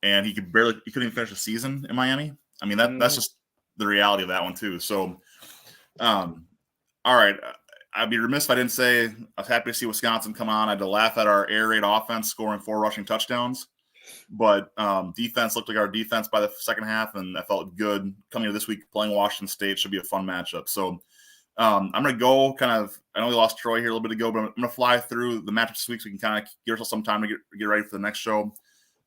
[SPEAKER 1] And he couldn't even finish a season in Miami. I mean, that's just the reality of that one, too. So, all right. I'd be remiss if I didn't say I was happy to see Wisconsin come on. I had to laugh at our air raid offense scoring 4 rushing touchdowns. But defense looked like our defense by the second half, and I felt good coming into this week playing Washington State. Should be a fun matchup. So I'm going to go I know we lost Troy here a little bit ago, but I'm going to fly through the matchups this week so we can kind of give ourselves some time to get ready for the next show.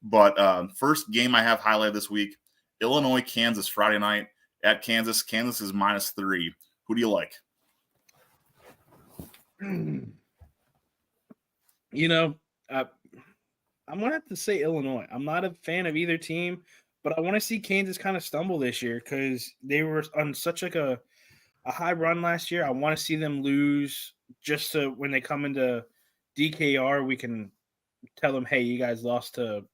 [SPEAKER 1] But first game I have highlighted this week, Illinois, Kansas, Friday night at Kansas. Kansas is -3. Who do you like?
[SPEAKER 2] I'm going to have to say Illinois. I'm not a fan of either team, but I want to see Kansas kind of stumble this year because they were on such like a high run last year. I want to see them lose just so when they come into DKR, we can tell them, hey, you guys lost to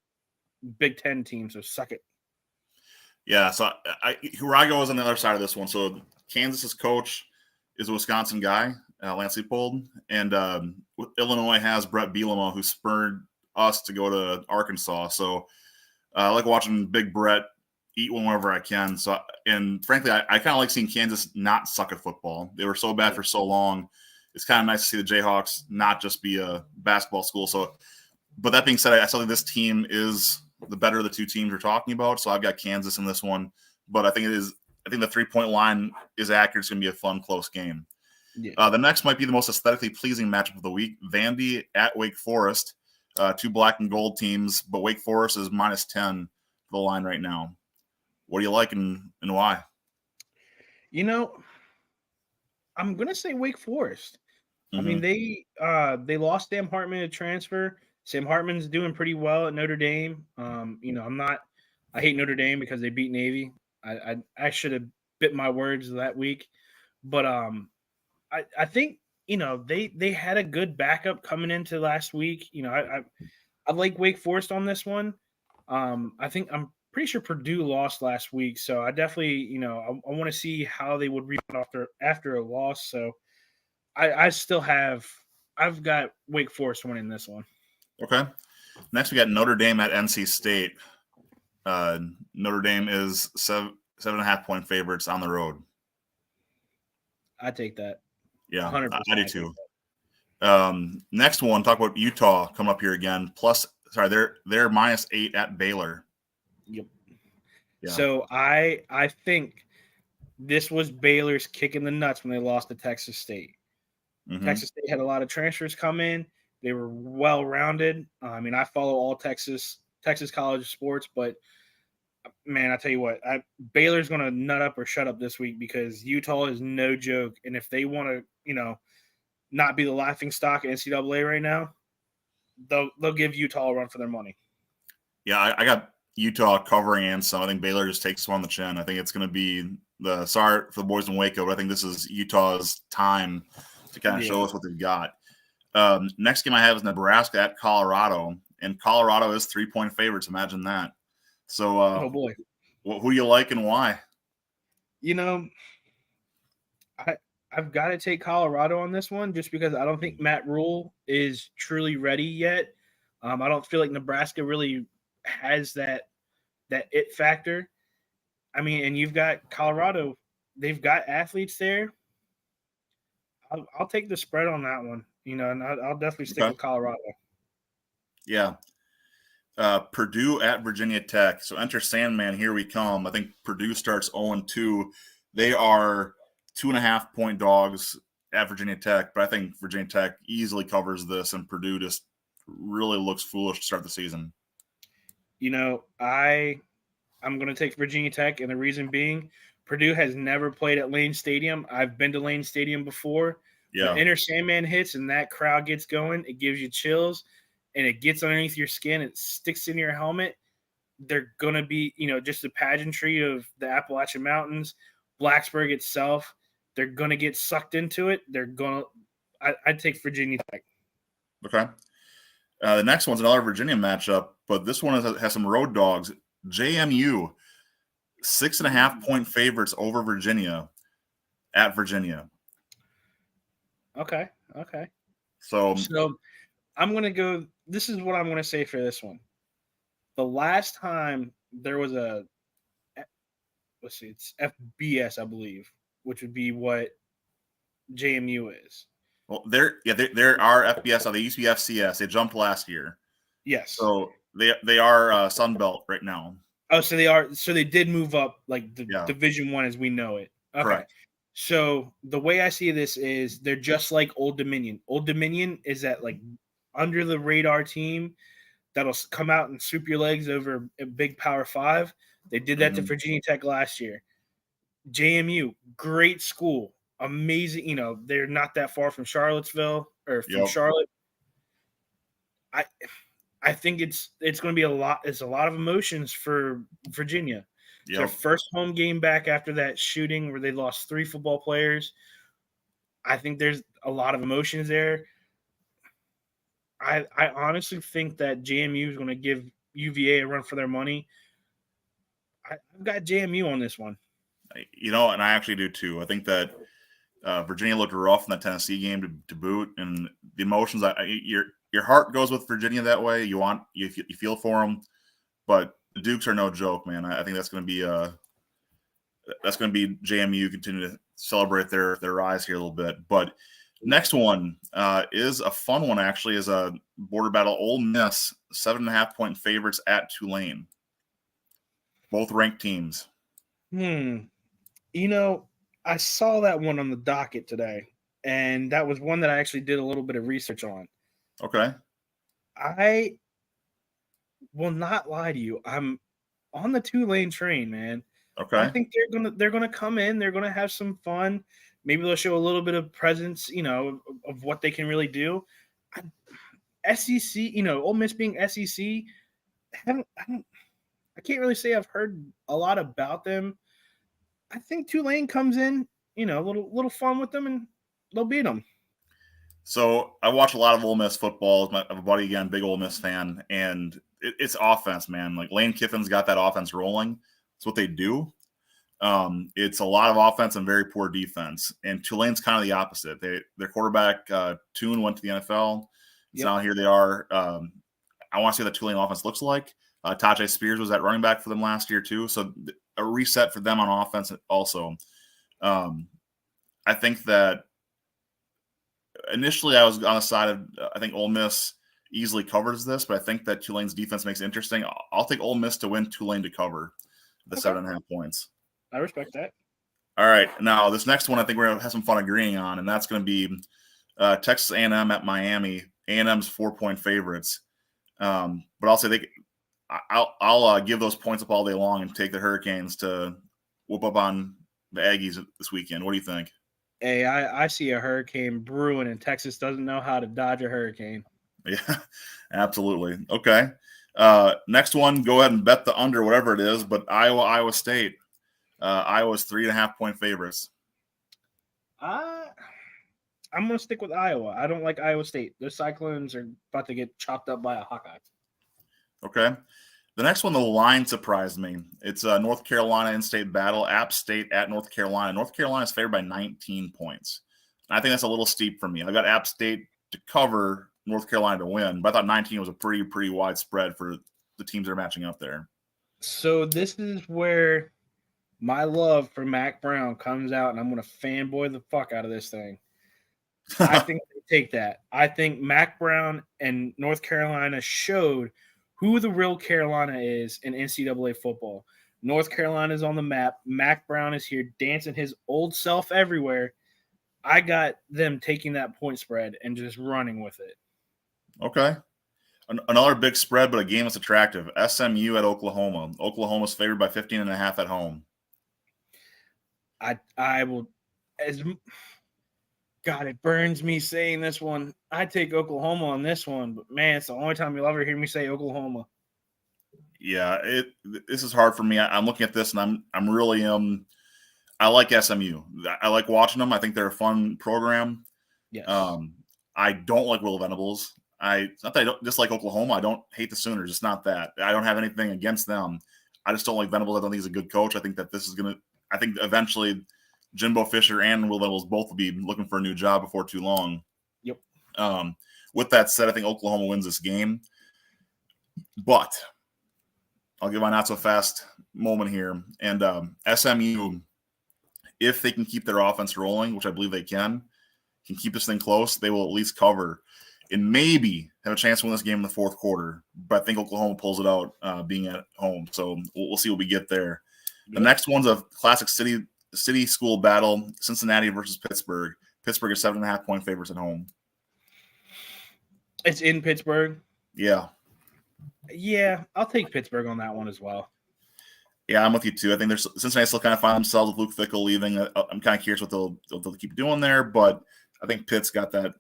[SPEAKER 2] Big Ten teams, so suck it.
[SPEAKER 1] Yeah, so where I go is on the other side of this one. So Kansas's coach is a Wisconsin guy, Lance Leipold, and Illinois has Brett Bielema, who spurred us to go to Arkansas. So I like watching Big Brett eat one whenever I can. So, and frankly, I kind of like seeing Kansas not suck at football. They were so bad for so long. It's kind of nice to see the Jayhawks not just be a basketball school. So, but that being said, I still think this team is the better of the two teams we're talking about. So I've got Kansas in this one, but I think the 3-point line is accurate. It's going to be a fun, close game.
[SPEAKER 2] Yeah.
[SPEAKER 1] The next might be the most aesthetically pleasing matchup of the week. Vandy at Wake Forest, two black and gold teams, but Wake Forest is -10 for the line right now. What do you like and why?
[SPEAKER 2] I'm going to say Wake Forest. I mean, they lost Sam Hartman to transfer. Sam Hartman's doing pretty well at Notre Dame. I hate Notre Dame because they beat Navy. I should have bit my words that week, but I think they had a good backup coming into last week. I like Wake Forest on this one. I'm pretty sure Purdue lost last week, so I definitely I want to see how they would rebound after a loss. So I've got Wake Forest winning this one.
[SPEAKER 1] Okay. Next, we got Notre Dame at NC State. Notre Dame is 7.5-point favorites on the road.
[SPEAKER 2] I take that.
[SPEAKER 1] Yeah,
[SPEAKER 2] 100%.
[SPEAKER 1] I do too. Next one, talk about Utah coming up here again. They're -8 at Baylor.
[SPEAKER 2] Yep.
[SPEAKER 1] Yeah.
[SPEAKER 2] So I think this was Baylor's kick in the nuts when they lost to Texas State. Texas State had a lot of transfers come in. They were well-rounded. I mean, I follow all Texas college sports, but man, I tell you what, Baylor's going to nut up or shut up this week because Utah is no joke. And if they want to, not be the laughing stock at NCAA right now, they'll give Utah a run for their money.
[SPEAKER 1] Yeah, I got Utah covering and some. I think Baylor just takes one on the chin. I think it's going to be sorry for the boys in Waco, but I think this is Utah's time to kind of show us what they've got. Next game I have is Nebraska at Colorado, and Colorado is 3-point favorites. Imagine that. So,
[SPEAKER 2] oh boy,
[SPEAKER 1] who do you like and why?
[SPEAKER 2] I've got to take Colorado on this one just because I don't think Matt Rule is truly ready yet. I don't feel like Nebraska really has that it factor. I mean, and you've got Colorado; they've got athletes there. I'll take the spread on that one. And I'll definitely stick with Colorado.
[SPEAKER 1] Yeah. Purdue at Virginia Tech. So enter Sandman, here we come. I think Purdue starts 0-2. They are 2.5-point dogs at Virginia Tech, but I think Virginia Tech easily covers this, and Purdue just really looks foolish to start the season.
[SPEAKER 2] I'm going to take Virginia Tech, and the reason being, Purdue has never played at Lane Stadium. I've been to Lane Stadium before.
[SPEAKER 1] Yeah.
[SPEAKER 2] When Enter Sandman hits and that crowd gets going, it gives you chills, and it gets underneath your skin. It sticks in your helmet. They're going to be, just the pageantry of the Appalachian Mountains, Blacksburg itself. They're going to get sucked into it. I'd take Virginia Tech.
[SPEAKER 1] Okay. The next one's another Virginia matchup, but this one has some road dogs. JMU, 6.5-point favorites over Virginia at Virginia.
[SPEAKER 2] Okay.
[SPEAKER 1] So
[SPEAKER 2] I'm going to go – this is what I'm going to say for this one. The last time there was it's FBS, I believe, which would be what JMU is.
[SPEAKER 1] Well, there are FBS. They used to be FCS. They jumped last year.
[SPEAKER 2] Yes.
[SPEAKER 1] So they are Sun Belt right now.
[SPEAKER 2] Oh, so they are. So they did move up like the Division I as we know it. Okay.
[SPEAKER 1] Correct.
[SPEAKER 2] So the way I see this is they're just like Old Dominion. Old Dominion is that like under the radar team that'll come out and swoop your legs over a big Power 5. They did that to Virginia Tech last year. JMU, great school, amazing. They're not that far from Charlottesville or from Charlotte. I think it's going to be a lot. It's a lot of emotions for Virginia. It's their first home game back after that shooting where they lost 3 football players. I think there's a lot of emotions there. I honestly think that JMU is going to give UVA a run for their money. I've got JMU on this one.
[SPEAKER 1] And I actually do too. I think that Virginia looked rough in that Tennessee game to boot, and the emotions. Your heart goes with Virginia that way. You feel for them, but the Dukes are no joke, man. I think that's going to be JMU continue to celebrate their rise here a little bit. But next one is a fun one, actually, is a border battle. Ole Miss, 7.5-point favorites at Tulane. Both ranked teams.
[SPEAKER 2] You know, I saw that one on the docket today, and that was one that I actually did a little bit of research on.
[SPEAKER 1] Okay.
[SPEAKER 2] I will not lie to you. I'm on the Tulane train, man.
[SPEAKER 1] Okay.
[SPEAKER 2] I think they're gonna come in. They're gonna have some fun. Maybe they'll show a little bit of presence, of what they can really do. SEC, Ole Miss being SEC, I can't really say I've heard a lot about them. I think Tulane comes in, a little fun with them, and they'll beat them.
[SPEAKER 1] So I watch a lot of Ole Miss football. I have a buddy, again, big Ole Miss fan, and it's offense, man. Like Lane Kiffin's got that offense rolling. It's what they do. It's a lot of offense and very poor defense. And Tulane's kind of the opposite. Their quarterback, Toon, went to the NFL. So now here they are. I want to see what the Tulane offense looks like. Tajay Spears was at running back for them last year too. So a reset for them on offense also. I think that initially I was on the side of I think Ole Miss easily covers this, but I think that Tulane's defense makes it interesting. I'll take Ole Miss to win, Tulane to cover the 7.5 points.
[SPEAKER 2] I respect that.
[SPEAKER 1] All right. Now, this next one I think we're going to have some fun agreeing on, and that's going to be Texas A&M at Miami. A&M's 4-point favorites. But I'll say I'll give those points up all day long and take the Hurricanes to whoop up on the Aggies this weekend. What do you think?
[SPEAKER 2] Hey, I see a hurricane brewing, and Texas doesn't know how to dodge a hurricane.
[SPEAKER 1] Yeah, absolutely. Okay. Next one, go ahead and bet the under, whatever it is, but Iowa State. Iowa's 3.5-point favorites.
[SPEAKER 2] I'm going to stick with Iowa. I don't like Iowa State. Their Cyclones are about to get chopped up by a Hawkeye.
[SPEAKER 1] Okay. The next one, the line surprised me. It's a North Carolina in-state battle, App State at North Carolina. North Carolina is favored by 19 points. I think that's a little steep for me. I got App State to cover, North Carolina to win, but I thought 19 was a pretty wide spread for the teams that are matching up there.
[SPEAKER 2] So this is where my love for Mac Brown comes out, and I'm going to fanboy the fuck out of this thing. I think they take that. I think Mac Brown and North Carolina showed who the real Carolina is in NCAA football. North Carolina is on the map. Mac Brown is here dancing his old self everywhere. I got them taking that point spread and just running with it.
[SPEAKER 1] Okay. Another big spread, but a game that's attractive. SMU at Oklahoma. Oklahoma's favored by 15.5 at home.
[SPEAKER 2] I will God, it burns me saying this one. I take Oklahoma on this one, but man, it's the only time you'll ever hear me say Oklahoma.
[SPEAKER 1] Yeah, this is hard for me. I'm looking at this and I'm really I like SMU. I like watching them. I think they're a fun program.
[SPEAKER 2] Yes.
[SPEAKER 1] I don't like Will Venables. It's not that I don't dislike Oklahoma. I don't hate the Sooners. It's not that. I don't have anything against them. I just don't like Venables. I don't think he's a good coach. I think that this is I think eventually Jimbo Fisher and Will Venables both will be looking for a new job before too long.
[SPEAKER 2] Yep.
[SPEAKER 1] With that said, I think Oklahoma wins this game. But I'll give my not so fast moment here. And SMU, if they can keep their offense rolling, which I believe they can keep this thing close, they will at least cover and maybe have a chance to win this game in the fourth quarter. But I think Oklahoma pulls it out being at home. So we'll see what we get there. Yep. The next one's a classic city school battle, Cincinnati versus Pittsburgh. Pittsburgh is 7.5-point favorites at home.
[SPEAKER 2] It's in Pittsburgh.
[SPEAKER 1] Yeah.
[SPEAKER 2] Yeah, I'll take Pittsburgh on that one as well.
[SPEAKER 1] Yeah, I'm with you too. I think Cincinnati still kind of find themselves with Luke Fickell leaving. I'm kind of curious what they'll keep doing there, but I think Pitt's got that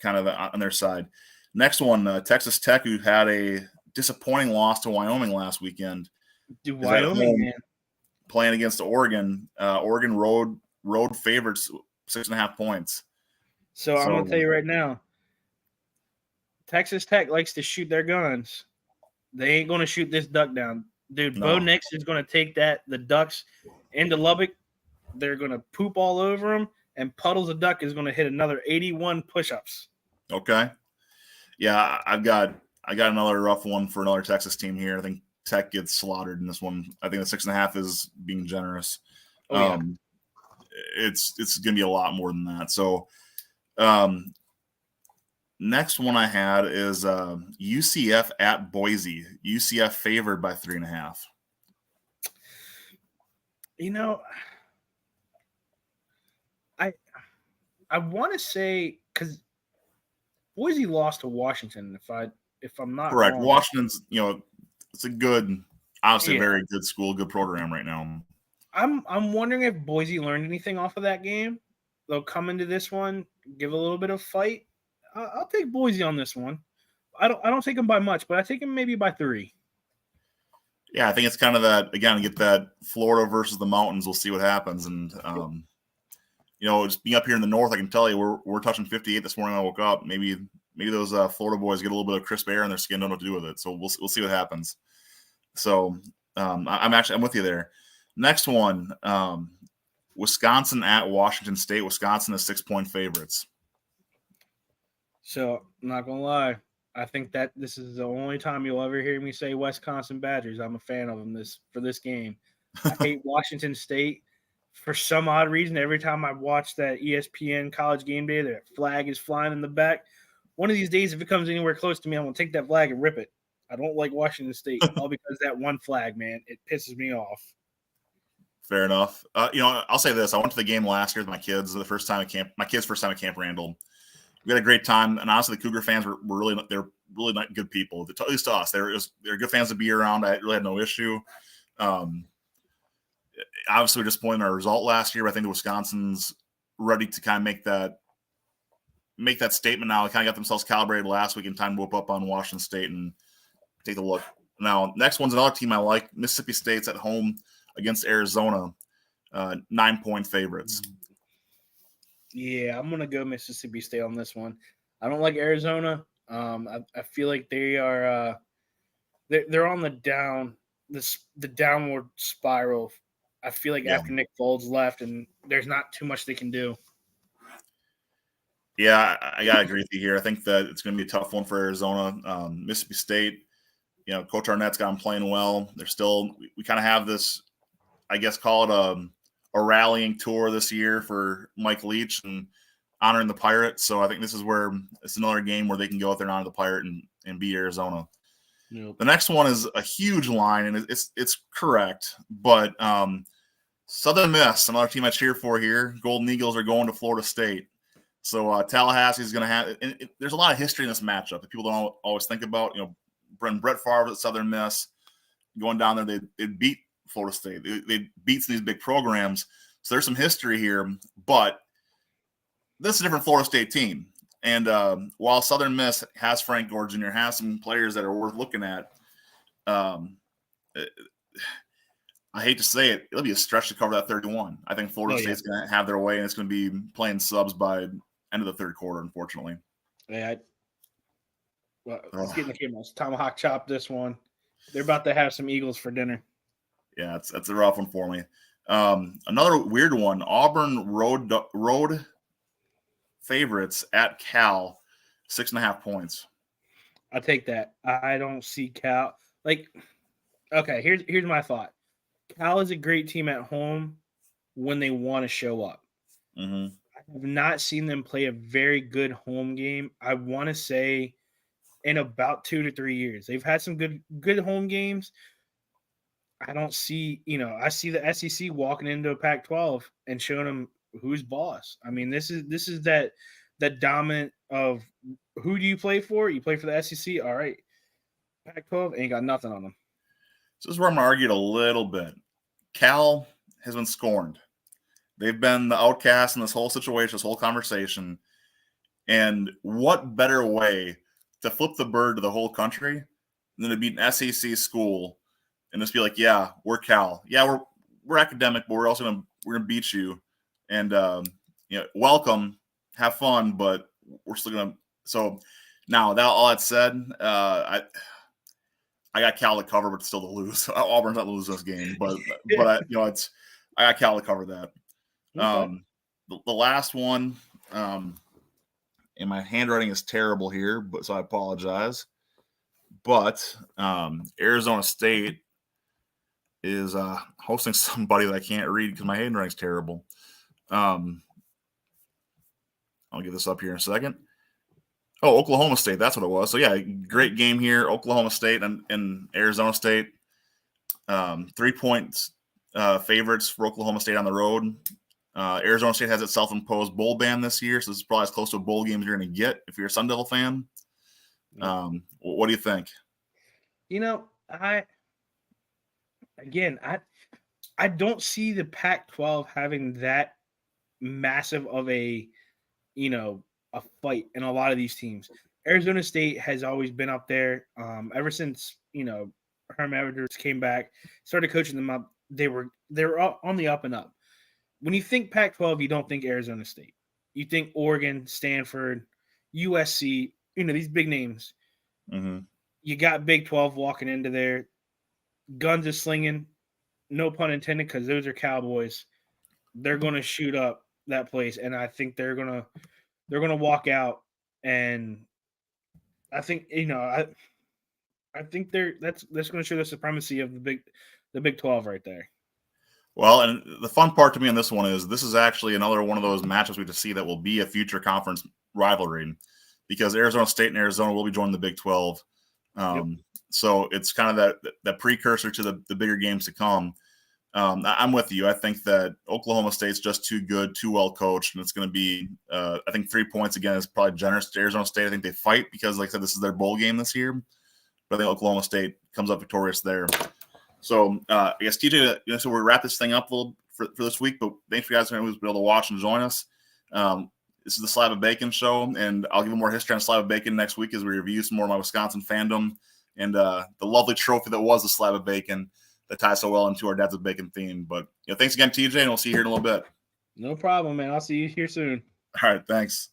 [SPEAKER 1] kind of on their side. Next one, Texas Tech, who had a disappointing loss to Wyoming last weekend.
[SPEAKER 2] Dude, Wyoming, man.
[SPEAKER 1] Playing against Oregon. Oregon road favorites 6.5 points.
[SPEAKER 2] So I'm going to tell you right now, Texas Tech likes to shoot their guns. They ain't going to shoot this duck down. Dude,
[SPEAKER 1] No.
[SPEAKER 2] Bo Nix is going to take the Ducks into Lubbock. They're going to poop all over them, and Puddles the Duck is going to hit another 81 push-ups.
[SPEAKER 1] Okay. Yeah, I got another rough one for another Texas team here. I think Tech gets slaughtered in this one. I think the 6.5 is being generous.
[SPEAKER 2] Oh, yeah.
[SPEAKER 1] It's going to be a lot more than that. So, next one I had is UCF at Boise. UCF favored by 3.5.
[SPEAKER 2] You know, I want to say because Boise lost to Washington. If I'm not
[SPEAKER 1] Correct.
[SPEAKER 2] wrong.
[SPEAKER 1] Washington's, it's a good, obviously a
[SPEAKER 2] Yeah.
[SPEAKER 1] very good school, good program right now.
[SPEAKER 2] I'm wondering if Boise learned anything off of that game. They'll come into this one, give a little bit of fight. I'll take Boise on this one. I don't take them by much, but I take them maybe by 3.
[SPEAKER 1] Yeah, I think it's kind of that, again, get that Florida versus the mountains. We'll see what happens. And, just being up here in the north, I can tell you we're touching 58 this morning when I woke up. Maybe those Florida boys get a little bit of crisp air in their skin, don't know what to do with it. So we'll see what happens. So I'm with you there. Next one, Wisconsin at Washington State. Wisconsin is 6-point favorites.
[SPEAKER 2] So I'm not gonna lie. I think that this is the only time you'll ever hear me say Wisconsin Badgers. I'm a fan of them for this game. I hate Washington State for some odd reason. Every time I watch that ESPN College Game Day, that flag is flying in the back. One of these days, if it comes anywhere close to me, I'm gonna take that flag and rip it. I don't like Washington State, all because that one flag, man, it pisses me off.
[SPEAKER 1] Fair enough. I'll say this: I went to the game last year with my kids. My kids' first time at Camp Randall. We had a great time, and honestly, the Cougar fans they're really not good people. At least to us, they're good fans to be around. I really had no issue. Obviously, we're disappointed in our result last year. But I think the Wisconsin's ready to kind of make that statement now. They kind of got themselves calibrated last week in time to whoop up on Washington State and take a look. Now, next one's another team I like. Mississippi State's at home against Arizona, 9-point favorites.
[SPEAKER 2] Yeah, I'm gonna go Mississippi State on this one. I don't like Arizona. I feel like they are they're on the downward spiral. I feel like after Nick Foles left, and there's not too much they can do.
[SPEAKER 1] Yeah, I gotta agree with you here. I think that it's going to be a tough one for Arizona. Mississippi State, Coach Arnett's got them playing well. They're still, we kind of have this, I guess, call it a rallying tour this year for Mike Leach and honoring the Pirates. So I think this is where it's another game where they can go out there and honor the Pirate and beat Arizona. Yep. The next one is a huge line, and it's correct, but Southern Miss, another team I cheer for here. Golden Eagles are going to Florida State. So Tallahassee is going to have – there's a lot of history in this matchup that people don't always think about. Brett Favre at Southern Miss, going down there, they beat Florida State. They beat these big programs. So there's some history here. But this is a different Florida State team. And while Southern Miss has Frank Gore Jr., has some players that are worth looking at, I hate to say it, it'll be a stretch to cover that 31. I think Florida State's going to have their way, and it's going to be playing subs by end of the third quarter, unfortunately.
[SPEAKER 2] Yeah. Let's get in the cameras. Tomahawk chop this one. They're about to have some Eagles for dinner.
[SPEAKER 1] Yeah, that's a rough one for me. Another weird one, Auburn road favorites at Cal, 6.5 points.
[SPEAKER 2] I'll take that. I don't see Cal. Okay, here's my thought. Cal is a great team at home when they want to show up.
[SPEAKER 1] Mm-hmm.
[SPEAKER 2] I have not seen them play a very good home game. I want to say in about 2 to 3 years. They've had some good home games. I don't see, I see the SEC walking into a Pac-12 and showing them who's boss. I mean, this is that dominant of who do you play for? You play for the SEC? All right. Pac-12 ain't got nothing on them.
[SPEAKER 1] So this is where I'm argued a little bit. Cal has been scorned. They've been the outcast in this whole situation, this whole conversation. And what better way to flip the bird to the whole country than to beat an SEC school and just be like, yeah, we're Cal. Yeah, we're academic, but we're also we're gonna beat you. And welcome, have fun, but we're still gonna. So now all that said, I got Cal to cover, but still to lose. Auburn's not lose this game, but I got Cal to cover that. Okay. The last one, and my handwriting is terrible here, so I apologize. But Arizona State is hosting somebody that I can't read because my handwriting's terrible. I'll get this up here in a second. Oh, Oklahoma State. That's what it was. So, yeah, great game here. Oklahoma State and Arizona State. 3 points favorites for Oklahoma State on the road. Arizona State has its self-imposed bowl ban this year, so this is probably as close to a bowl game as you're going to get if you're a Sun Devil fan. What do you think?
[SPEAKER 2] You know, I don't see the Pac-12 having that massive of a fight in a lot of these teams. Arizona State has always been up there ever since Herm Edwards came back, started coaching them up. They were on the up and up. When you think Pac-12, you don't think Arizona State. You think Oregon, Stanford, USC. These big names.
[SPEAKER 1] Mm-hmm.
[SPEAKER 2] You got Big 12 walking into there, guns are slinging. No pun intended, because those are Cowboys. They're going to shoot up that place, and I think they're gonna walk out. And I think I think that's going to show the supremacy of the Big 12 right there.
[SPEAKER 1] Well, and the fun part to me on this one is this is actually another one of those matchups we just see that will be a future conference rivalry, because Arizona State and Arizona will be joining the Big 12. So it's kind of that precursor to the bigger games to come. I'm with you. I think that Oklahoma State's just too good, too well coached, and it's going to be, I think 3 points again is probably generous to Arizona State. I think they fight because, like I said, this is their bowl game this year. But I think Oklahoma State comes up victorious there. So I guess TJ, so we wrap this thing up a little for this week. But thanks for you guys who's been able to watch and join us. This is the Slab of Bacon show, and I'll give you more history on Slab of Bacon next week as we review some more of my Wisconsin fandom and the lovely trophy that was the Slab of Bacon that ties so well into our Dads of Bacon theme. But thanks again, TJ, and we'll see you here in a little bit.
[SPEAKER 2] No problem, man. I'll see you here soon.
[SPEAKER 1] All right, thanks.